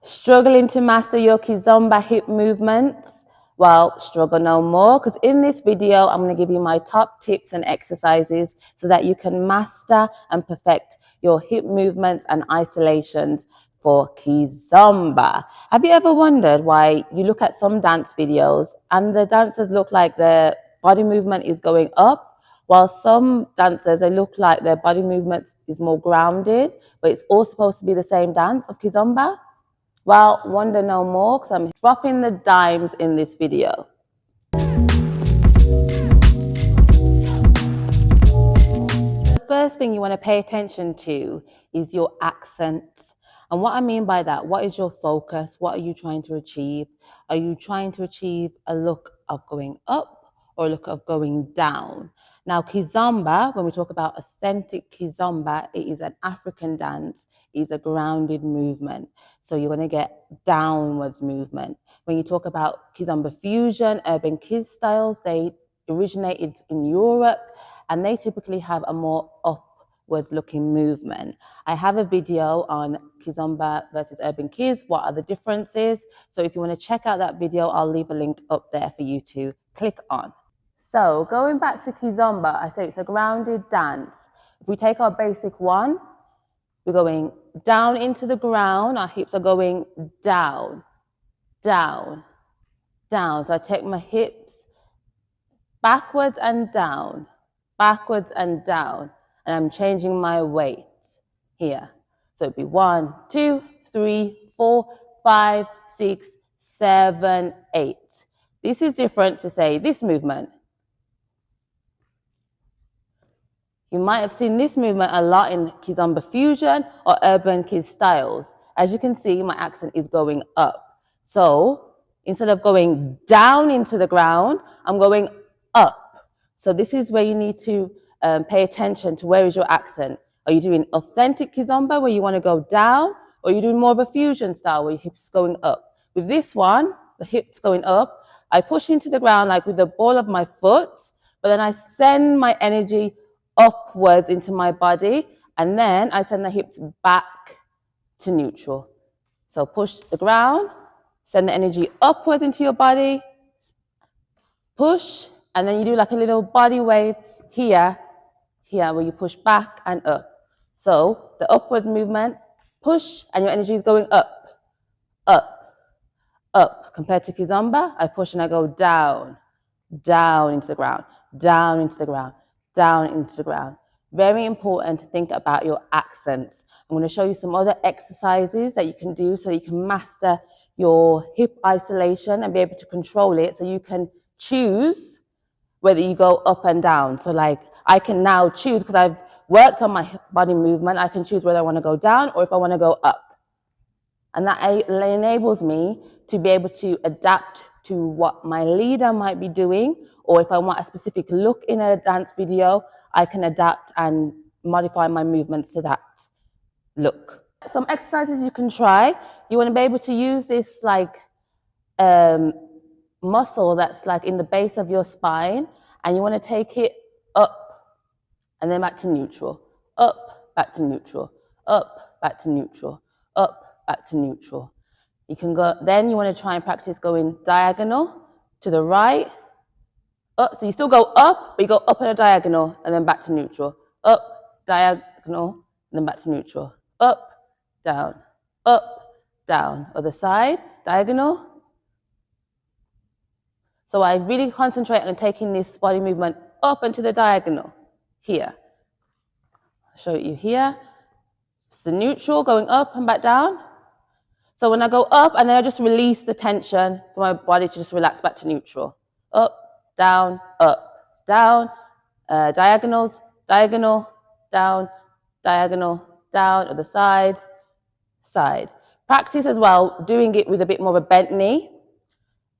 Struggling to master your Kizomba hip movements? Well, struggle no more, because in this video, I'm going to give you my top tips and exercises so that you can master and perfect your hip movements and isolations for Kizomba. Have you ever wondered why you look at some dance videos and the dancers look like their body movement is going up, while some dancers, they look like their body movement is more grounded, but it's all supposed to be the same dance of Kizomba? Well, wonder no more, because I'm dropping the dimes in this video. The first thing you want to pay attention to is your accent. And what I mean by that, what is your focus? What are you trying to achieve? Are you trying to achieve a look of going up or a look of going down? Now, Kizomba, when we talk about authentic Kizomba, it is an African dance. It is a grounded movement. So you're going to get downwards movement. When you talk about Kizomba fusion, urban Kiz styles, they originated in Europe and they typically have a more upwards looking movement. I have a video on Kizomba versus urban Kiz. What are the differences? So if you want to check out that video, I'll leave a link up there for you to click on. So going back to Kizomba, I say it's a grounded dance. If we take our basic one, we're going down into the ground. Our hips are going down, down, down. So I take my hips backwards and down, and I'm changing my weight here. So it'd be 1, 2, 3, 4, 5, 6, 7, 8. This is different to say this movement. You might have seen this movement a lot in Kizomba fusion or urban Kiz styles. As you can see, my accent is going up. So instead of going down into the ground, I'm going up. So this is where you need to pay attention to where is your accent. Are you doing authentic Kizomba where you want to go down, or are you doing more of a fusion style where your hips going up? With this one, the hips going up, I push into the ground like with the ball of my foot, but then I send my energy upwards into my body, and then I send the hips back to neutral. So push the ground, send the energy upwards into your body, push, and then you do like a little body wave here, where you push back and up. So the upwards movement, push, and your energy is going up, up, up. Compared to Kizomba, I push and I go down, down into the ground, down into the ground, down into the ground. Very important to think about your accents. I'm going to show you some other exercises that you can do so you can master your hip isolation and be able to control it, so you can choose whether you go up and down. So like I can now choose, because I've worked on my body movement, I can choose whether I want to go down or if I want to go up. And that enables me to be able to adapt to what my leader might be doing, or if I want a specific look in a dance video, I can adapt and modify my movements to that look. Some exercises you can try. You want to be able to use this like muscle that's like in the base of your spine, and you want to take it up and then back to neutral, up, back to neutral, up, back to neutral, up, back to neutral. You can go, then you want to try and practice going diagonal to the right, up. So you still go up, but you go up on a diagonal and then back to neutral. Up, diagonal, and then back to neutral. Up, down, other side, diagonal. So I really concentrate on taking this body movement up into the diagonal here. I'll show you here. It's the neutral, going up and back down. So when I go up, and then I just release the tension for my body to just relax back to neutral. Up, down, diagonals, diagonal, down, other side, side. Practice as well, doing it with a bit more of a bent knee,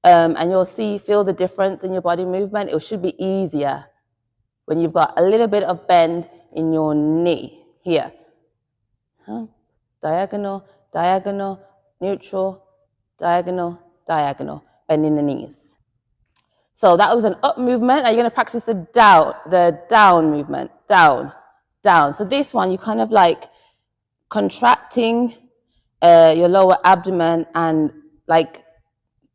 and you'll feel the difference in your body movement. It should be easier when you've got a little bit of bend in your knee here. Diagonal, diagonal, neutral, diagonal, diagonal, bending the knees. So that was an up movement. Now you're going to practice the down movement, down, down. So this one, you kind of like contracting your lower abdomen and like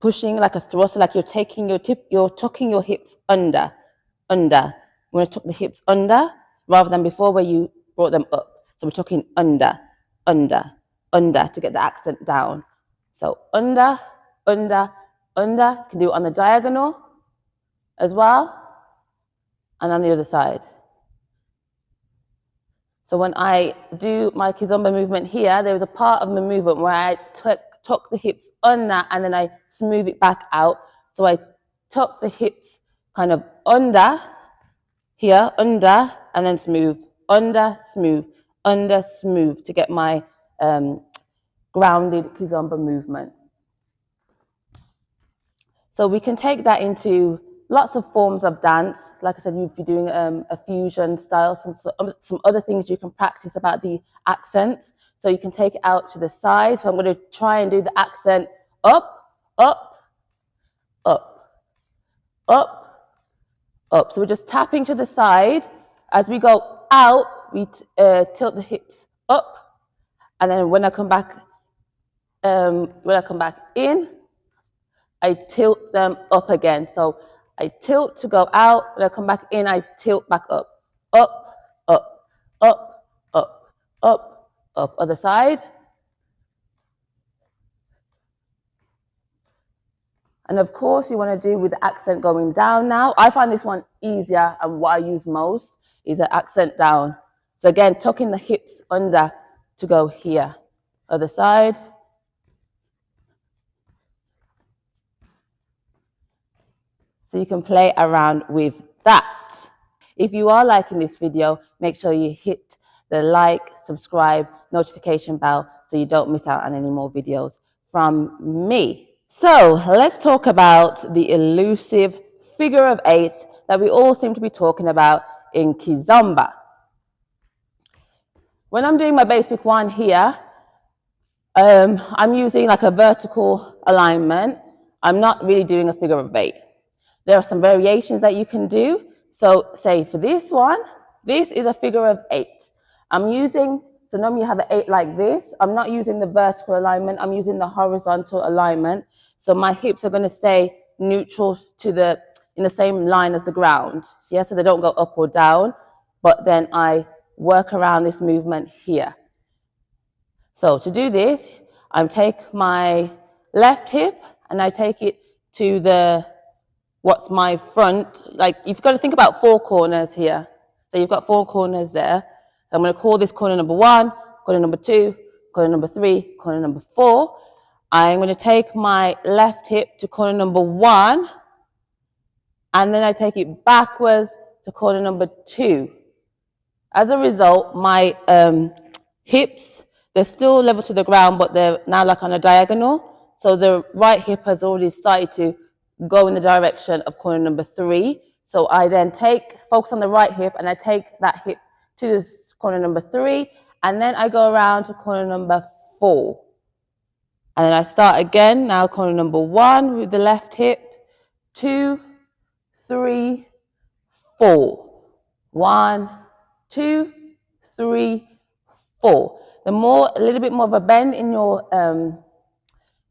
pushing like a thrust, like you're tucking your hips under. You want to tuck the hips under rather than before where you brought them up. So we're tucking under to get the accent down. So under. You can do it on the diagonal as well and on the other side. So when I do my Kizomba movement here, there is a part of my movement where I tuck the hips under and then I smooth it back out. So I tuck the hips kind of under here, under, and then smooth, under, smooth, under, smooth to get my grounded Kizomba movement. So we can take that into lots of forms of dance. Like I said, if you're doing a fusion style, some other things you can practice about the accents. So you can take it out to the side. So I'm going to try and do the accent up, up, up, up, up. So we're just tapping to the side. As we go out, we tilt the hips up. And then when I come back in, I tilt them up again. So I tilt to go out. When I come back in, I tilt back up. Up, up, up, up, up, up. Other side. And of course, you want to do with the accent going down now. I find this one easier, and what I use most is an accent down. So again, tucking the hips under to go here. Other side. So you can play around with that. If you are liking this video, make sure you hit the like, subscribe, notification bell so you don't miss out on any more videos from me. So let's talk about the elusive figure of 8 that we all seem to be talking about in Kizomba. When I'm doing my basic one here, I'm using like a vertical alignment. I'm not really doing a figure of 8. There are some variations that you can do. So say for this one, this is a figure of 8. So normally you have an 8 like this. I'm not using the vertical alignment. I'm using the horizontal alignment. So my hips are going to stay neutral in the same line as the ground. So, yeah, so they don't go up or down. But then I work around this movement here. So to do this, I take my left hip and I take it to what's my front. Like you've got to think about 4 corners here. So you've got 4 corners there. So I'm going to call this corner number 1, corner number 2, corner number 3, corner number 4. I'm going to take my left hip to corner number 1, and then I take it backwards to corner number 2. As a result, my hips, they're still level to the ground, but they're now like on a diagonal. So the right hip has already started to go in the direction of corner number 3. So I then focus on the right hip, and I take that hip to this corner number 3, and then I go around to corner number 4. And then I start again, now corner number 1 with the left hip, 2, 3, 4. 1, 2, 3, 4. A little bit more of a bend in your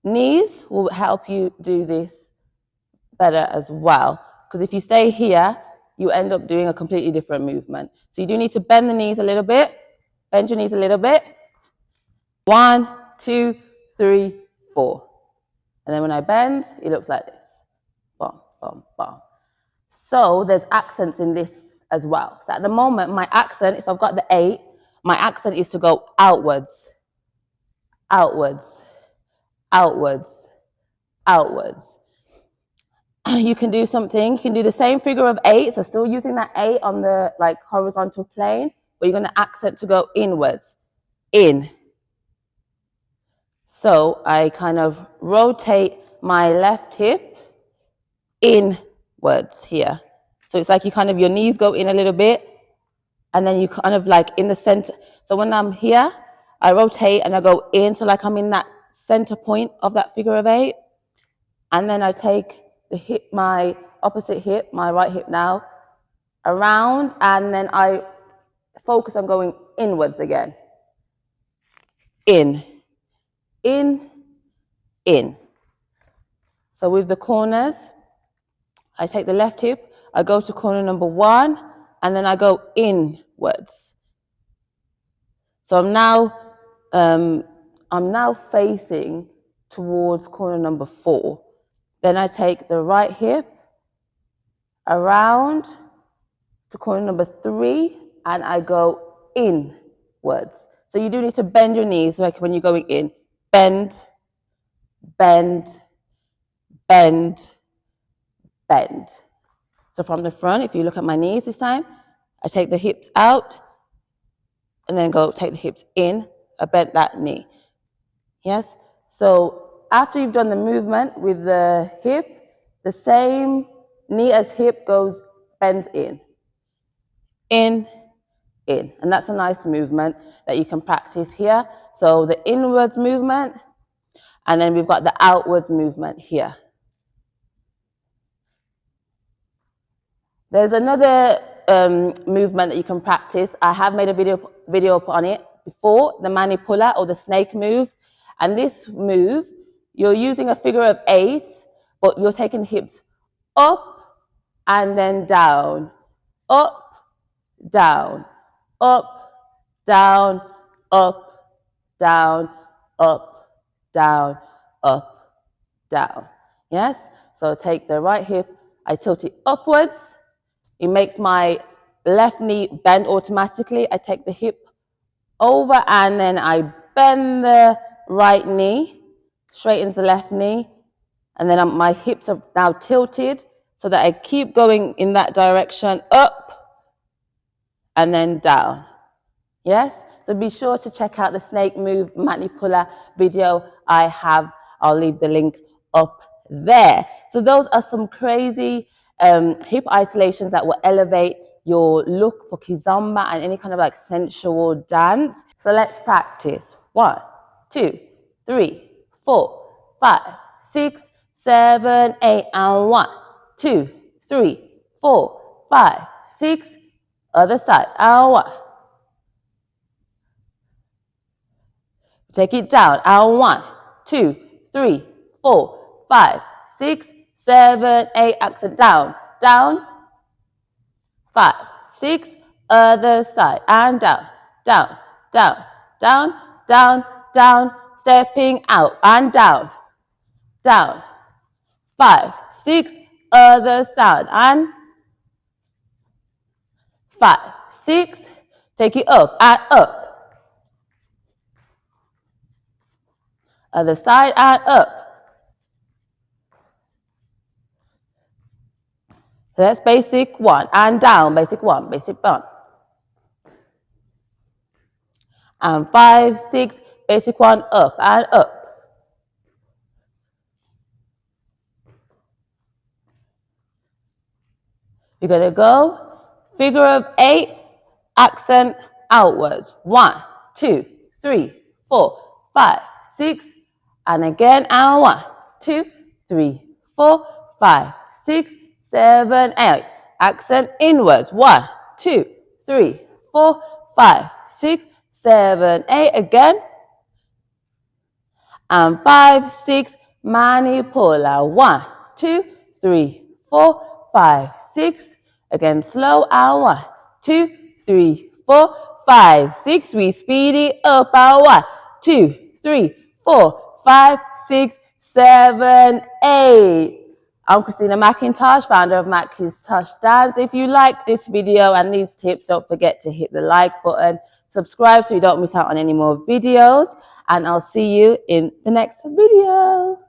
knees will help you do this better as well. Because if you stay here, you end up doing a completely different movement. So you do need to bend the knees a little bit. Bend your knees a little bit. 1, 2, 3, 4. And then when I bend, it looks like this. Bum, bum, bum. So there's accents in this as well. So at the moment, my accent, if I've got the 8, my accent is to go outwards, outwards, outwards, outwards. You can do the same figure of 8, so still using that 8 on the like horizontal plane, but you're going to accent to go inwards, in. So I kind of rotate my left hip inwards here. So it's like your knees go in a little bit, and then you kind of like in the center. So when I'm here, I rotate and I go in, so like I'm in that center point of that figure of 8. And then I take my opposite hip, my right hip now, around, and then I focus on going inwards again. In, in, in. So with the corners, I take the left hip, I go to corner number 1, and then I go inwards. So I'm now facing towards corner number 4. Then I take the right hip around to corner number 3, and I go inwards. So you do need to bend your knees, like when you're going in. Bend, bend, bend, bend. So from the front, if you look at my knees this time, I take the hips out and then go take the hips in, I bend that knee. Yes? So after you've done the movement with the hip, the same knee as hip bends in. In, in. And that's a nice movement that you can practice here. So the inwards movement, and then we've got the outwards movement here. There's another movement that you can practice. I have made a video on it before, the manipula or the snake move. And this move, you're using a figure of 8, but you're taking hips up and then down, up, down, up, down, up, down, up, down, up, down. Yes? So take the right hip, I tilt it upwards. It makes my left knee bend automatically. I take the hip over and then I bend the right knee, straightens the left knee, and then my hips are now tilted so that I keep going in that direction, up and then down. Yes? So be sure to check out the snake move manipula video I have. I'll leave the link up there. So those are some crazy hip isolations that will elevate your look for Kizomba and any kind of like sensual dance. So let's practice. 1, 2, 3, 4, 5, 6, 7, 8, and 1, 2, 3, 4, 5, 6, other side, and 1. Take it down, and 1, 2, 3, 4, 5, 6, 7, 8, accent down, down, 5, 6, other side, and down, down, down, down, down, down, stepping out, and down, down, 5, 6, other side, and 5, 6, take it up, and up, other side, and up. So that's basic 1, and down, basic 1, basic 1. And 5, 6, basic 1, up and up. You're going to go figure of 8, accent outwards. 1, 2, 3, 4, 5, 6, and again, and 1, 2, 3, 4, 5, 6, 7, 8. Accent inwards. 1, 2, 3, 4, 5, 6, 7, 8. Again. And 5, 6, manipula. 1, 2, 3, 4, 5, 6. Again, slow. And 1, 2, 3, 4, 5, 6. We speed it up. And 1, 2, 3, 4, 5, 6, 7, 8. I'm Mckiztosh, founder of Mckiztosh Dance. If you like this video and these tips, don't forget to hit the like button, subscribe so you don't miss out on any more videos, and I'll see you in the next video.